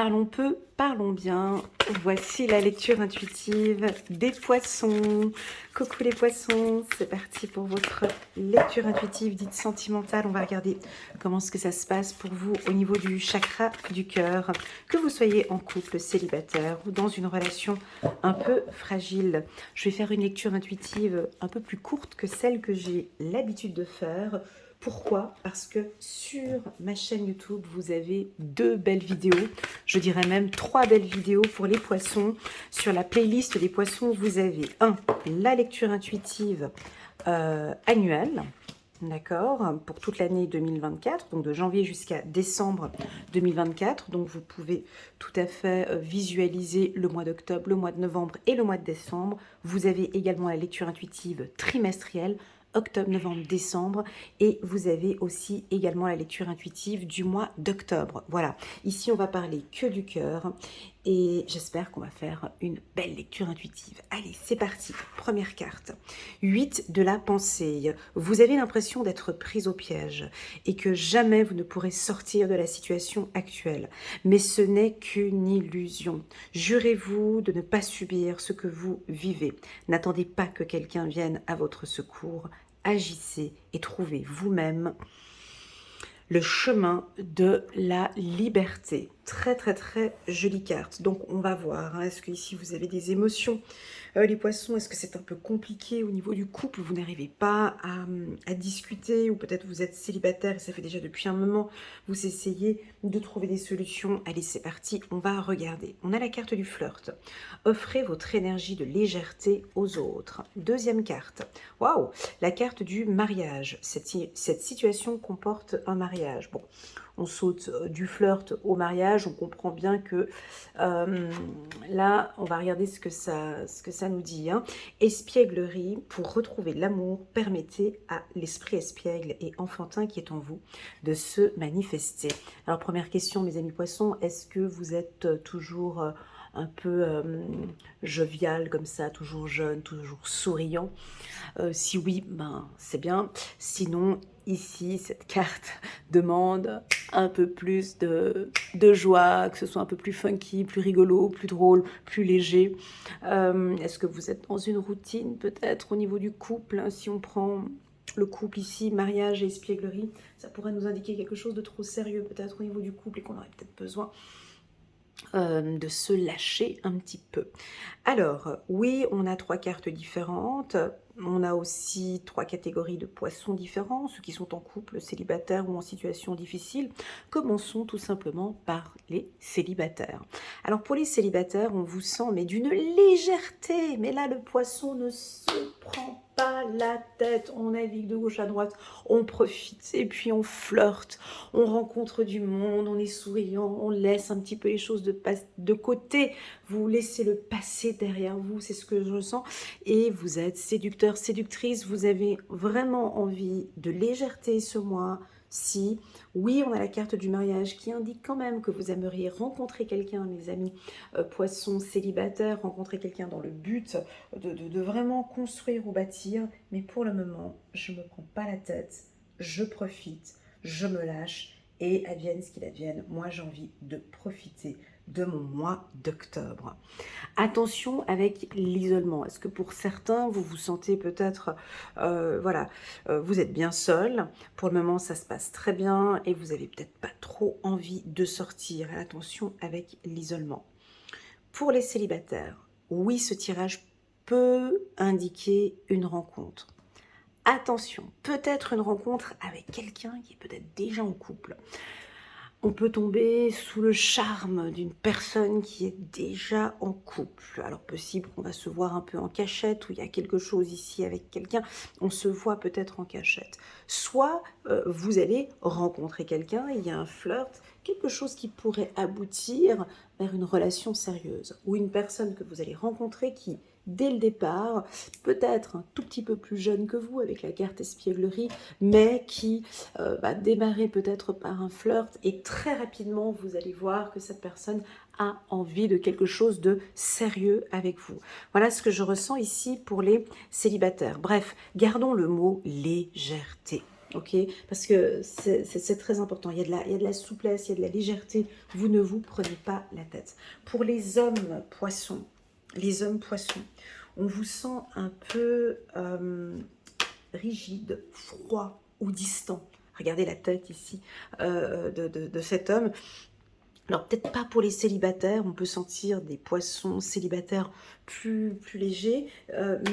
Parlons peu, parlons bien. Voici la lecture intuitive des poissons. Coucou les poissons, c'est parti pour votre lecture intuitive dite sentimentale. On va regarder comment est-ce que ça se passe pour vous au niveau du chakra du cœur. Que vous soyez en couple, célibataire ou dans une relation un peu fragile. Je vais faire une lecture intuitive un peu plus courte que celle que j'ai l'habitude de faire. Pourquoi? Parce que sur ma chaîne YouTube, vous avez 2 belles vidéos, je dirais même 3 belles vidéos pour les poissons. Sur la playlist des poissons, vous avez la lecture intuitive annuelle, d'accord, pour toute l'année 2024, donc de janvier jusqu'à décembre 2024. Donc vous pouvez tout à fait visualiser le mois d'octobre, le mois de novembre et le mois de décembre. Vous avez également la lecture intuitive trimestrielle, octobre, novembre, décembre, et vous avez aussi également la lecture intuitive du mois d'octobre. Voilà, ici on va parler que du cœur et j'espère qu'on va faire une belle lecture intuitive. Allez, c'est parti. Première carte. 8 de la pensée. Vous avez l'impression d'être prise au piège et que jamais vous ne pourrez sortir de la situation actuelle. Mais ce n'est qu'une illusion. Jurez-vous de ne pas subir ce que vous vivez. N'attendez pas que quelqu'un vienne à votre secours. Agissez et trouvez vous-même le chemin de la liberté. Très très très jolie carte. Donc on va voir, hein, est-ce que ici vous avez des émotions, les poissons, est-ce que c'est un peu compliqué au niveau du couple, vous n'arrivez pas à discuter, ou peut-être vous êtes célibataire et ça fait déjà depuis un moment, vous essayez de trouver des solutions. Allez, c'est parti, on va regarder. On a la carte du flirt. Offrez votre énergie de légèreté aux autres. Deuxième carte. Waouh, la carte du mariage. Cette situation comporte un mariage. Bon, on saute du flirt au mariage, on comprend bien que là, on va regarder ce que ça nous dit. Hein. Espièglerie, pour retrouver l'amour, permettez à l'esprit espiègle et enfantin qui est en vous de se manifester. Alors, première question, mes amis poissons, est-ce que vous êtes toujours un peu jovial comme ça, toujours jeune, toujours souriant? Si oui, ben c'est bien. Sinon, ici, cette carte demande un peu plus de joie, que ce soit un peu plus funky, plus rigolo, plus drôle, plus léger. Est-ce que vous êtes dans une routine peut-être au niveau du couple, hein? Si on prend le couple ici, mariage et espièglerie, ça pourrait nous indiquer quelque chose de trop sérieux peut-être au niveau du couple et qu'on aurait peut-être besoin de se lâcher un petit peu. Alors, oui, on a 3 cartes différentes. On a aussi 3 catégories de poissons différents, ceux qui sont en couple, célibataires ou en situation difficile. Commençons tout simplement par les célibataires. Alors, pour les célibataires, on vous sent mais d'une légèreté. Mais là, le poisson ne se prend pas la tête. On navigue de gauche à droite, on profite et puis on flirte. On rencontre du monde, on est souriant, on laisse un petit peu les choses de côté. Vous laissez le passé derrière vous, c'est ce que je ressens. Et vous êtes séducteur, séductrice, vous avez vraiment envie de légèreté ce mois. Si, oui, on a la carte du mariage qui indique quand même que vous aimeriez rencontrer quelqu'un, mes amis poissons célibataires, rencontrer quelqu'un dans le but de vraiment construire ou bâtir. Mais pour le moment, je ne me prends pas la tête, je profite, je me lâche et advienne ce qu'il advienne. Moi, j'ai envie de profiter de mon mois d'octobre. Attention avec l'isolement. Est-ce que pour certains, vous vous sentez peut-être, vous êtes bien seul. Pour le moment, ça se passe très bien et vous n'avez peut-être pas trop envie de sortir. Attention avec l'isolement. Pour les célibataires, oui, ce tirage peut indiquer une rencontre. Attention, peut-être une rencontre avec quelqu'un qui est peut-être déjà en couple. On peut tomber sous le charme d'une personne qui est déjà en couple. Alors possible qu'on va se voir un peu en cachette, ou il y a quelque chose ici avec quelqu'un, on se voit peut-être en cachette. Soit vous allez rencontrer quelqu'un, il y a un flirt, quelque chose qui pourrait aboutir vers une relation sérieuse. Ou une personne que vous allez rencontrer qui, dès le départ, peut-être un tout petit peu plus jeune que vous avec la carte espièglerie, mais qui va démarrer peut-être par un flirt et très rapidement vous allez voir que cette personne a envie de quelque chose de sérieux avec vous. Voilà ce que je ressens ici pour les célibataires. Bref, gardons le mot légèreté. ok? Parce que c'est très important. Il y a de la souplesse, il y a de la légèreté. Vous ne vous prenez pas la tête. Pour les hommes poissons, on vous sent un peu rigide, froid ou distant. Regardez la tête ici de cet homme. Alors peut-être pas pour les célibataires, on peut sentir des poissons célibataires plus légers,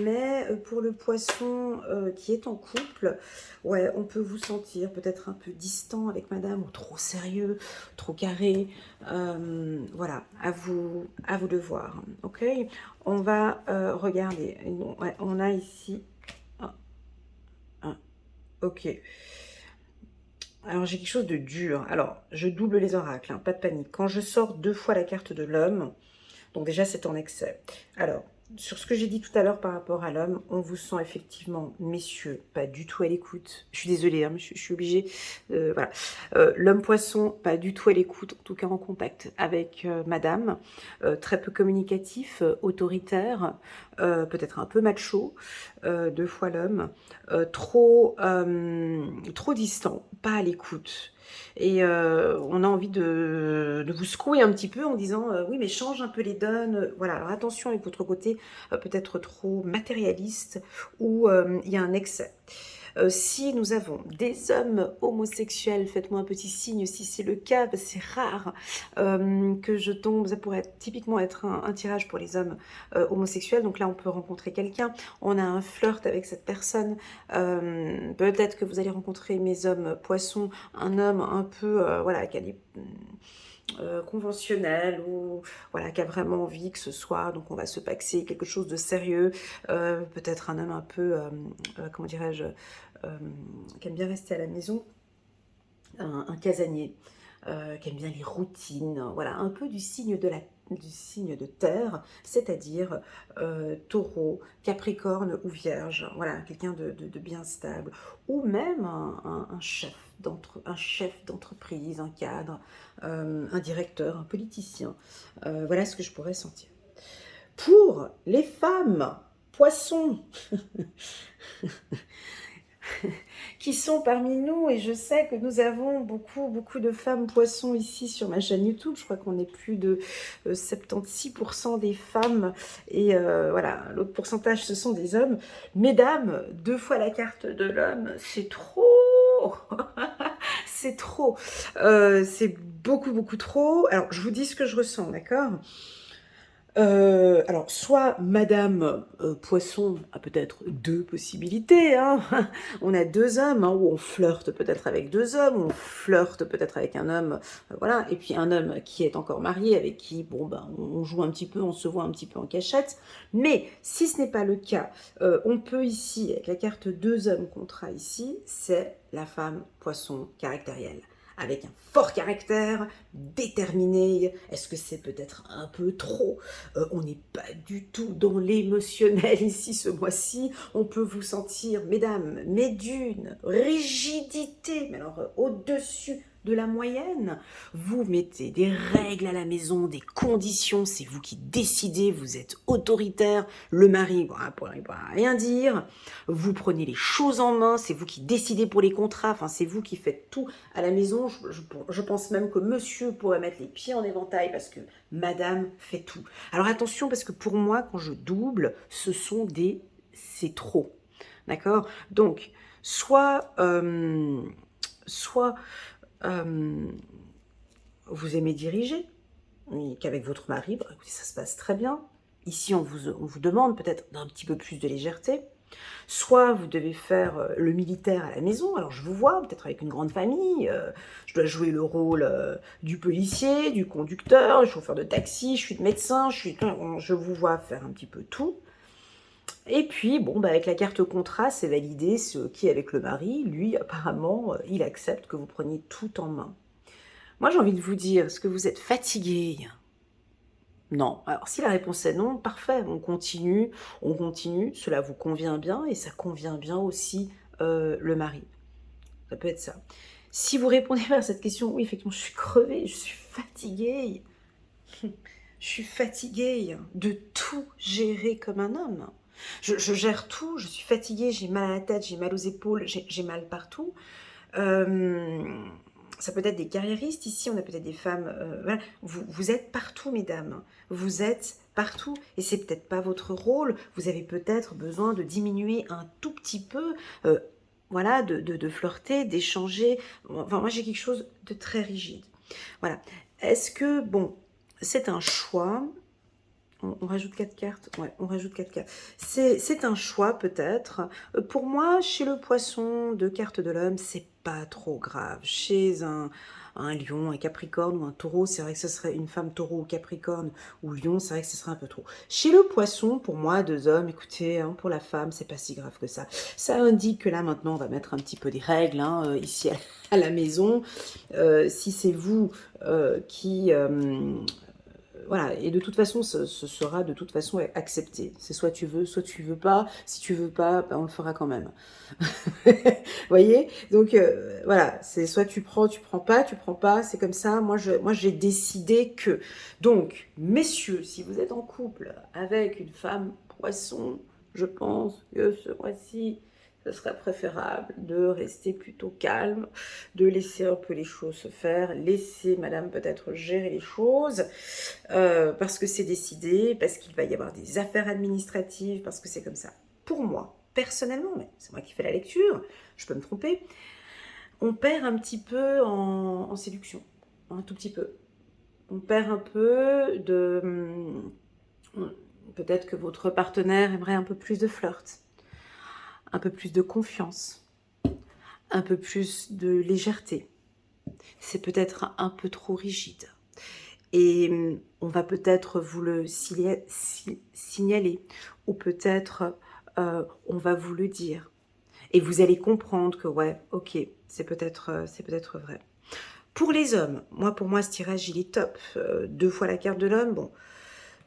mais pour le poisson qui est en couple, ouais, on peut vous sentir peut-être un peu distant avec madame, ou trop sérieux, trop carré, voilà, à vous de voir, ok? On va regarder, ouais, on a ici, ok. Alors, j'ai quelque chose de dur. Alors, je double les oracles, hein, pas de panique. Quand je sors 2 fois la carte de l'homme, donc déjà, c'est en excès. Alors, sur ce que j'ai dit tout à l'heure par rapport à l'homme, on vous sent effectivement, messieurs, pas du tout à l'écoute. Je suis désolée, hein, mais je suis obligée. Voilà. L'homme poisson, pas du tout à l'écoute, en tout cas en contact avec madame. Très peu communicatif, autoritaire, peut-être un peu macho. 2 fois l'homme. Trop distant, pas à l'écoute. Et on a envie de vous secouer un petit peu en disant oui mais change un peu les donnes. Voilà, alors attention avec votre côté peut-être trop matérialiste ou il y a un excès. Si nous avons des hommes homosexuels, faites-moi un petit signe si c'est le cas, parce que c'est rare que je tombe, ça pourrait typiquement être un tirage pour les hommes homosexuels, donc là on peut rencontrer quelqu'un, on a un flirt avec cette personne, peut-être que vous allez rencontrer mes hommes poissons, un homme un peu, voilà, qui a des conventionnel ou voilà qui a vraiment envie que ce soit, donc on va se paxer quelque chose de sérieux, peut-être un homme un peu comment dirais-je, qui aime bien rester à la maison, un casanier, qui aime bien les routines, voilà, un peu du signe de terre, c'est-à-dire taureau, capricorne ou vierge, voilà, quelqu'un de bien stable, ou même un chef d'entreprise, un cadre, un directeur, un politicien. Voilà ce que je pourrais sentir. Pour les femmes, poissons, qui sont parmi nous, et je sais que nous avons beaucoup de femmes poissons ici sur ma chaîne YouTube. Je crois qu'on est plus de 76% des femmes, et voilà, l'autre pourcentage ce sont des hommes. Mesdames, 2 fois la carte de l'homme, c'est trop. C'est trop, c'est beaucoup trop. Alors je vous dis ce que je ressens, d'accord? Alors, soit Madame Poisson a peut-être 2 possibilités, hein. On a 2 hommes, hein, où on flirte peut-être avec 2 hommes, on flirte peut-être avec un homme, voilà, et puis un homme qui est encore marié, avec qui, bon, ben, on joue un petit peu, on se voit un petit peu en cachette. Mais si ce n'est pas le cas, on peut ici, avec la carte 2 hommes contrat ici, c'est la femme Poisson caractérielle, avec un fort caractère, déterminé. Est-ce que c'est peut-être un peu trop? On n'est pas du tout dans l'émotionnel ici ce mois-ci. On peut vous sentir, mesdames, mais d'une rigidité, mais alors au-dessus de la moyenne. Vous mettez des règles à la maison, des conditions, c'est vous qui décidez, vous êtes autoritaire, le mari ne pourra rien dire, vous prenez les choses en main, c'est vous qui décidez pour les contrats, enfin c'est vous qui faites tout à la maison. Je pense même que monsieur pourrait mettre les pieds en éventail parce que madame fait tout. Alors attention, parce que pour moi, quand je double, c'est trop. D'accord? Donc, soit vous aimez diriger, qu'avec votre mari, bah, écoutez, ça se passe très bien. Ici, on vous demande peut-être d'un petit peu plus de légèreté. Soit vous devez faire le militaire à la maison, alors je vous vois, peut-être avec une grande famille, je dois jouer le rôle du policier, du conducteur, du chauffeur de taxi, je suis médecin, je vous vois faire un petit peu tout. Et puis, bon, bah, avec la carte contrat, c'est validé, ce qui est avec le mari, lui, apparemment, il accepte que vous preniez tout en main. Moi, j'ai envie de vous dire, est-ce que vous êtes fatigué? Non. Alors, si la réponse est non, parfait, on continue, cela vous convient bien, et ça convient bien aussi le mari. Ça peut être ça. Si vous répondez à cette question, oui, effectivement, je suis crevée, je suis fatiguée, je suis fatiguée de tout gérer comme un homme. Je gère tout, je suis fatiguée, j'ai mal à la tête, j'ai mal aux épaules, j'ai mal partout. Euh, Ça peut être des carriéristes ici, on a peut-être des femmes. Voilà. Vous êtes partout, mesdames. Vous êtes partout. Et c'est peut-être pas votre rôle. Vous avez peut-être besoin de diminuer un tout petit peu. Voilà, de flirter, d'échanger. Enfin, moi, j'ai quelque chose de très rigide. Voilà. Est-ce que, bon, c'est un choix. On rajoute 4 cartes. Ouais, on rajoute 4 cartes. C'est un choix peut-être. Pour moi, chez le poisson de carte de l'homme, c'est pas trop grave. Chez un lion, un capricorne ou un taureau, c'est vrai que ce serait une femme taureau ou capricorne ou lion, c'est vrai que ce serait un peu trop. Chez le poisson, pour moi, deux hommes, écoutez, hein, pour la femme, c'est pas si grave que ça. Ça indique que là, maintenant, on va mettre un petit peu des règles hein, ici à la maison. Si c'est vous qui voilà, et de toute façon, ce sera de toute façon accepté. C'est soit tu veux pas. Si tu veux pas, ben, on le fera quand même. Vous voyez? Donc voilà, c'est soit tu prends pas, c'est comme ça. Moi, j'ai décidé que. Donc, messieurs, si vous êtes en couple avec une femme poisson, je pense que ce mois-ci, ce serait préférable de rester plutôt calme, de laisser un peu les choses se faire, laisser madame peut-être gérer les choses, parce que c'est décidé, parce qu'il va y avoir des affaires administratives, parce que c'est comme ça. Pour moi, personnellement, mais c'est moi qui fais la lecture, je peux me tromper, on perd un petit peu en séduction, un tout petit peu. On perd un peu de... Peut-être que votre partenaire aimerait un peu plus de flirt, un peu plus de confiance, un peu plus de légèreté. C'est peut-être un peu trop rigide. Et on va peut-être vous le signaler, ou peut-être on va vous le dire. Et vous allez comprendre que ouais, ok, c'est peut-être vrai. Pour les hommes, pour moi, ce tirage, il est top. Deux fois la carte de l'homme, bon,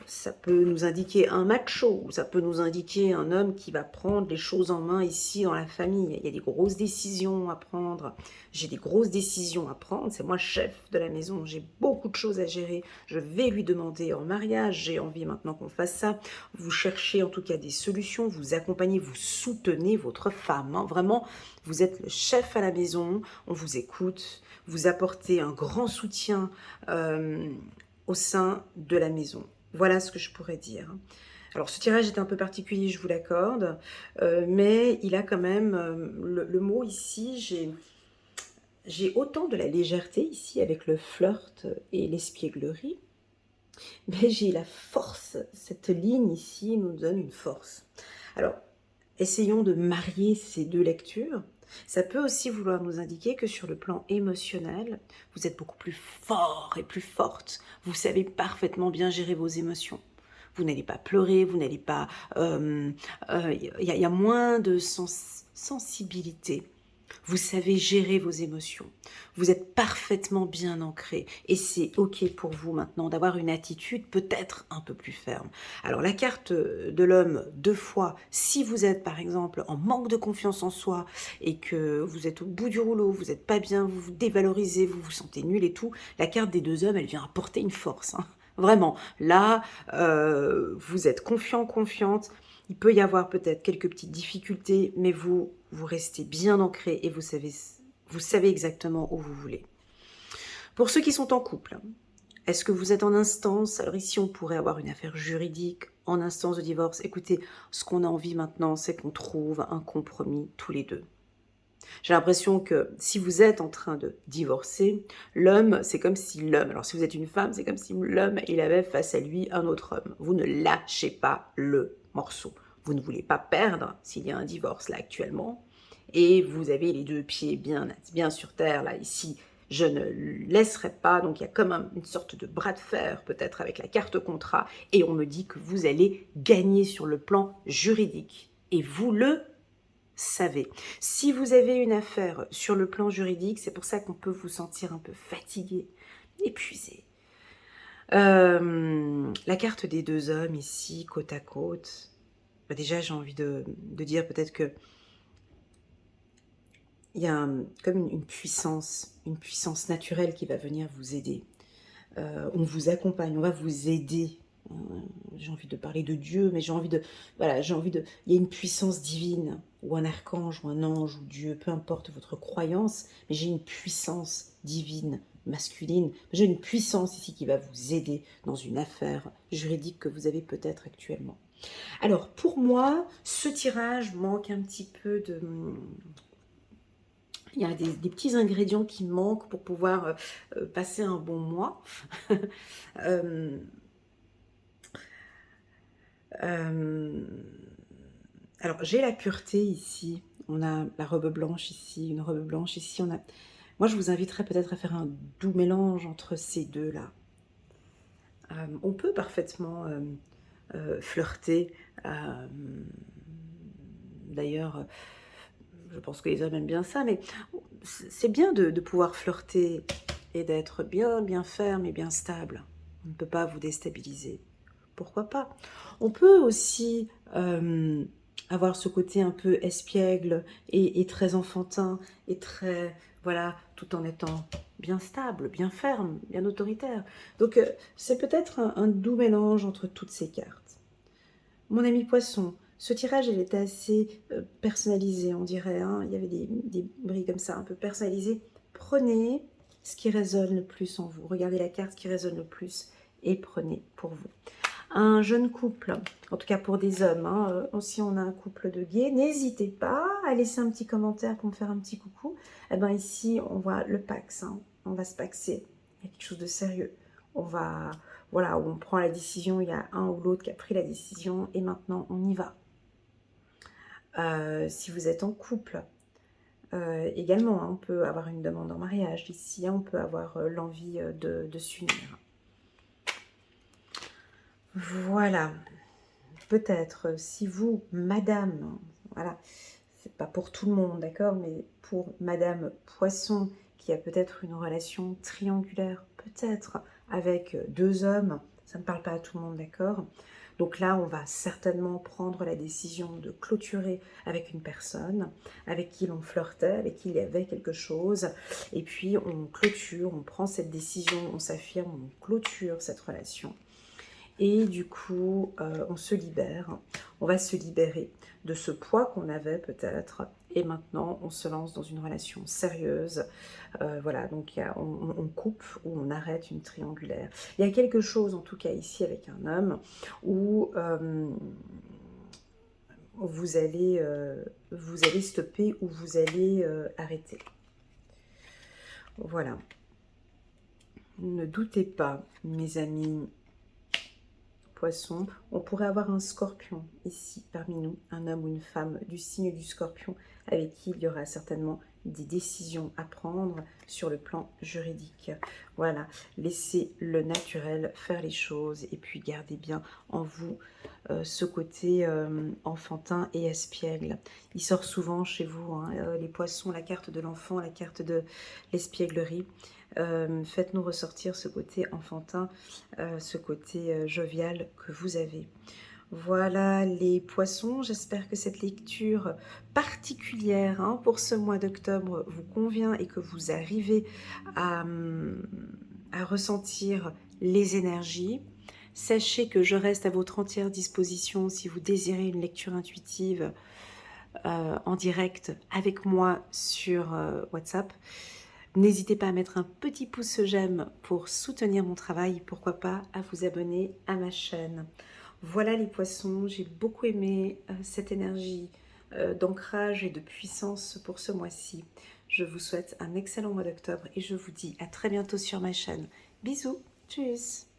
ça peut nous indiquer un macho, ou ça peut nous indiquer un homme qui va prendre les choses en main ici dans la famille. Il y a des grosses décisions à prendre. J'ai des grosses décisions à prendre. C'est moi chef de la maison. J'ai beaucoup de choses à gérer. Je vais lui demander en mariage. J'ai envie maintenant qu'on fasse ça. Vous cherchez en tout cas des solutions. Vous accompagnez, vous soutenez votre femme. Hein. Vraiment, vous êtes le chef à la maison. On vous écoute. Vous apportez un grand soutien au sein de la maison. Voilà ce que je pourrais dire. Alors ce tirage est un peu particulier, je vous l'accorde, mais il a quand même, le mot ici, j'ai autant de la légèreté ici avec le flirt et l'espièglerie, mais j'ai la force, cette ligne ici nous donne une force. Alors, essayons de marier ces deux lectures. Ça peut aussi vouloir nous indiquer que sur le plan émotionnel, vous êtes beaucoup plus fort et plus forte. Vous savez parfaitement bien gérer vos émotions. Vous n'allez pas pleurer, vous n'allez pas... y a moins de sensibilité. Vous savez gérer vos émotions. Vous êtes parfaitement bien ancré. Et c'est OK pour vous maintenant d'avoir une attitude peut-être un peu plus ferme. Alors la carte de l'homme, deux fois, si vous êtes par exemple en manque de confiance en soi et que vous êtes au bout du rouleau, vous n'êtes pas bien, vous vous dévalorisez, vous vous sentez nul et tout, la carte des deux hommes, elle vient apporter une force. Hein. Vraiment, là, vous êtes confiant, confiante. Il peut y avoir peut-être quelques petites difficultés, mais vous restez bien ancré et vous savez exactement où vous voulez. Pour ceux qui sont en couple, est-ce que vous êtes en instance? Alors ici, on pourrait avoir une affaire juridique en instance de divorce. Écoutez, ce qu'on a envie maintenant, c'est qu'on trouve un compromis tous les deux. J'ai l'impression que si vous êtes en train de divorcer, l'homme, c'est comme si l'homme, alors si vous êtes une femme, c'est comme si l'homme, il avait face à lui un autre homme. Vous ne lâchez pas le morceau. Vous ne voulez pas perdre s'il y a un divorce là actuellement. Et vous avez les deux pieds bien sur terre là ici. Je ne laisserai pas, donc il y a comme une sorte de bras de fer peut-être avec la carte contrat et on me dit que vous allez gagner sur le plan juridique. Et vous le savez. Si vous avez une affaire sur le plan juridique, c'est pour ça qu'on peut vous sentir un peu fatigué, épuisé. La carte des deux hommes ici, côte à côte, déjà j'ai envie de dire peut-être que il y a comme une puissance naturelle qui va venir vous aider. On vous accompagne, on va vous aider. j'ai envie de parler de Dieu, mais j'ai envie de, voilà, j'ai envie de, il y a une puissance divine, ou un archange, ou un ange, ou Dieu, peu importe votre croyance, mais j'ai une puissance divine, masculine, j'ai une puissance ici qui va vous aider dans une affaire juridique que vous avez peut-être actuellement. Alors, pour moi, ce tirage manque un petit peu de... Il y a des petits ingrédients qui manquent pour pouvoir passer un bon mois. euh, euh, alors, j'ai la pureté ici. On a la robe blanche ici, une robe blanche ici. On a... Moi, je vous inviterais peut-être à faire un doux mélange entre ces deux-là. On peut parfaitement flirter. D'ailleurs, je pense que les hommes aiment bien ça, mais c'est bien de pouvoir flirter et d'être bien ferme et bien stable. On ne peut pas vous déstabiliser. Pourquoi pas? On peut aussi avoir ce côté un peu espiègle et très enfantin et très, voilà, tout en étant bien stable, bien ferme, bien autoritaire. Donc c'est peut-être un doux mélange entre toutes ces cartes. Mon ami Poisson, ce tirage, il était assez personnalisé, on dirait. Hein. Il y avait des brilles comme ça, un peu personnalisées. Prenez ce qui résonne le plus en vous. Regardez la carte qui résonne le plus et prenez pour vous. Un jeune couple, en tout cas pour des hommes, hein, si on a un couple de gays, n'hésitez pas à laisser un petit commentaire pour me faire un petit coucou. Eh ben ici, on voit le Pax, hein. On va se paxer. Il y a quelque chose de sérieux. On va... Voilà, on prend la décision, il y a un ou l'autre qui a pris la décision et maintenant on y va. Si vous êtes en couple, également, hein, on peut avoir une demande en mariage ici, hein, on peut avoir l'envie de s'unir. Voilà, peut-être si vous, madame, voilà, c'est pas pour tout le monde, d'accord, mais pour madame Poisson, qui a peut-être une relation triangulaire, peut-être avec deux hommes, ça ne parle pas à tout le monde, d'accord. Donc là, on va certainement prendre la décision de clôturer avec une personne avec qui l'on flirtait, avec qui il y avait quelque chose. Et puis, on clôture, on prend cette décision, on s'affirme, on clôture cette relation. Et du coup, on se libère. On va se libérer de ce poids qu'on avait peut-être. Et maintenant, on se lance dans une relation sérieuse. Voilà, donc on coupe ou on arrête une triangulaire. Il y a quelque chose, en tout cas ici, avec un homme, où vous allez stopper ou vous allez arrêter. Voilà. Ne doutez pas, mes amis Poisson, on pourrait avoir un scorpion ici parmi nous, un homme ou une femme du signe du scorpion avec qui il y aura certainement des décisions à prendre sur le plan juridique. Voilà, laissez le naturel faire les choses et puis gardez bien en vous ce côté enfantin et espiègle. Il sort souvent chez vous, hein, les poissons, la carte de l'enfant, la carte de l'espièglerie. Faites-nous ressortir ce côté enfantin, ce côté jovial que vous avez. Voilà les poissons, j'espère que cette lecture particulière hein, pour ce mois d'octobre vous convient et que vous arrivez à ressentir les énergies. Sachez que je reste à votre entière disposition si vous désirez une lecture intuitive en direct avec moi sur WhatsApp. N'hésitez pas à mettre un petit pouce j'aime pour soutenir mon travail et pourquoi pas à vous abonner à ma chaîne. Voilà les poissons, j'ai beaucoup aimé cette énergie d'ancrage et de puissance pour ce mois-ci. Je vous souhaite un excellent mois d'octobre et je vous dis à très bientôt sur ma chaîne. Bisous, tchuss!